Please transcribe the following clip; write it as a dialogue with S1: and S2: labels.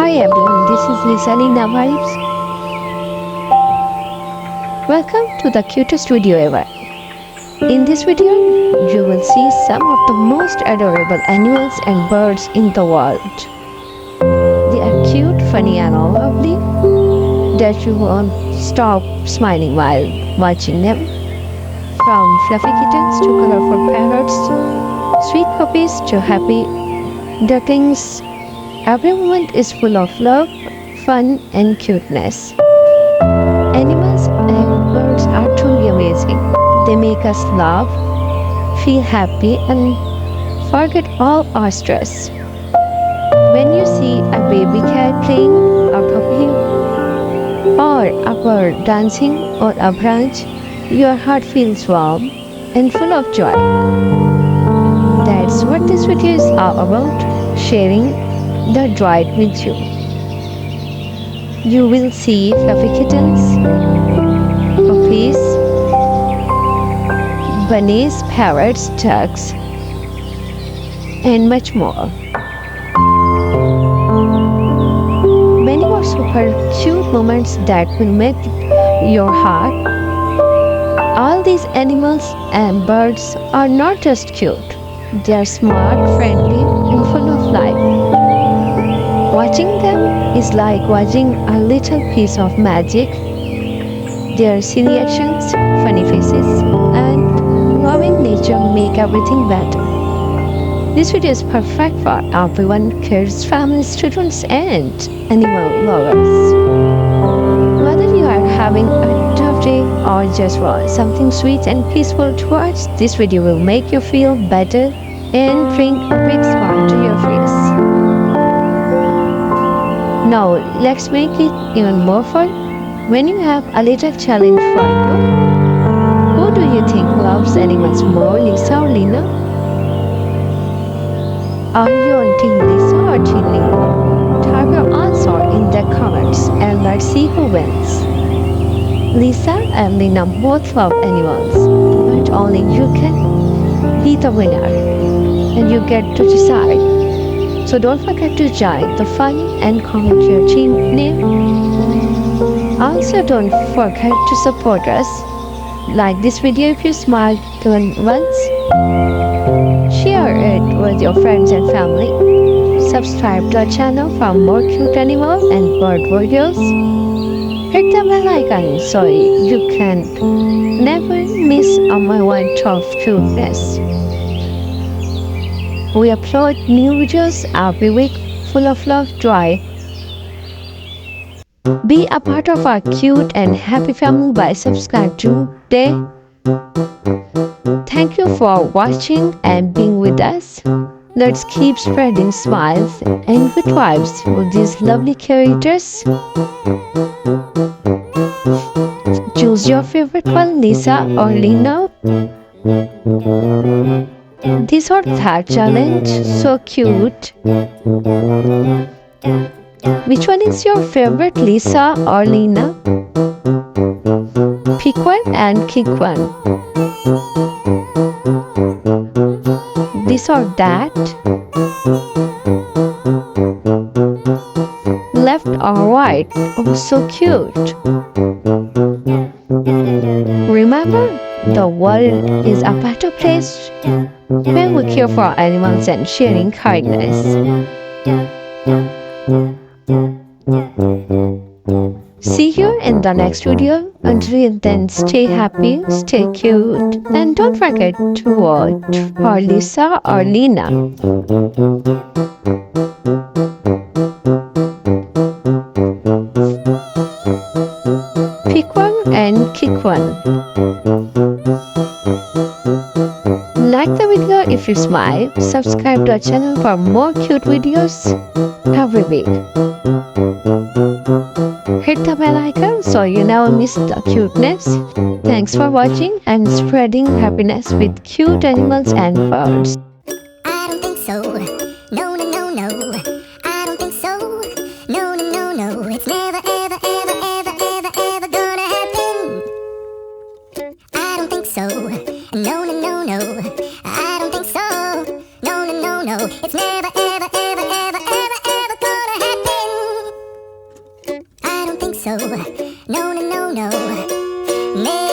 S1: Hi everyone, this is LisaLena Vibes. Welcome to the cutest video ever. In this video, you will see some of the most adorable animals and birds in the world. They are cute, funny and all lovely that you won't stop smiling while watching them. From fluffy kittens to colorful parrots, sweet puppies to happy ducklings, every moment is full of love, fun and cuteness. Animals and birds are truly amazing. They make us laugh, feel happy and forget all our stress. When you see a baby cat playing, a puppy, or a bird dancing on a branch, your heart feels warm and full of joy. That's what this video is all about, sharing the joy with you. You will see fluffy kittens, puppies, bunnies, parrots, ducks, and much more. Many more super cute moments that will melt your heart. All these animals and birds are not just cute, they are smart, friendly, and full of life. Watching them is like watching a little piece of magic. Their silly actions, funny faces, and loving nature make everything better. This video is perfect for everyone, kids, families, students, and animal lovers. Whether you are having a tough day or just want something sweet and peaceful to watch, this video will make you feel better and bring a big smile to your face. Now, let's make it even more fun. When you have a little challenge for you, who do you think loves animals more, Lisa or Lena? Are you on Team Lisa or Team Lena? Type your answer in the comments and let's see who wins. Lisa and Lena both love animals, but only you can be the winner and you get to decide. So don't forget to join the fun and comment your team name. Also don't forget to support us. Like this video if you smiled even once. Share it with your friends and family. Subscribe to our channel for more cute animal and bird videos. Hit the bell icon so you can never miss a moment of cuteness. We upload new videos every week full of love, joy. Be a part of our cute and happy family by subscribing today. Thank you for watching and being with us. Let's keep spreading smiles and good vibes with these lovely characters. Choose your favorite one, Lisa or Lena. This or that challenge, so cute. Which one is your favorite, Lisa or Lena? Pick one and kick one. This or that? Left or right? Oh, so cute. Remember, the world is a better place when we care for animals and sharing kindness. See you in the next video. Until then, stay happy, stay cute, and don't forget to vote for Lisa or Lena. Pick one and kick one. Like the video if you smile. Subscribe to our channel for more cute videos every week. Hit the bell icon so you never miss the cuteness. Thanks for watching and spreading happiness with cute animals and birds.
S2: I don't think so. No, no, no, no. I don't think so. No, no, no, no. It's never, ever, ever, ever, ever, ever gonna happen. I don't think so. No, no, no, no. I don't think so. No, no, no, no. It's never, ever, ever, ever, ever, ever gonna happen. so. No, no, no, no. Never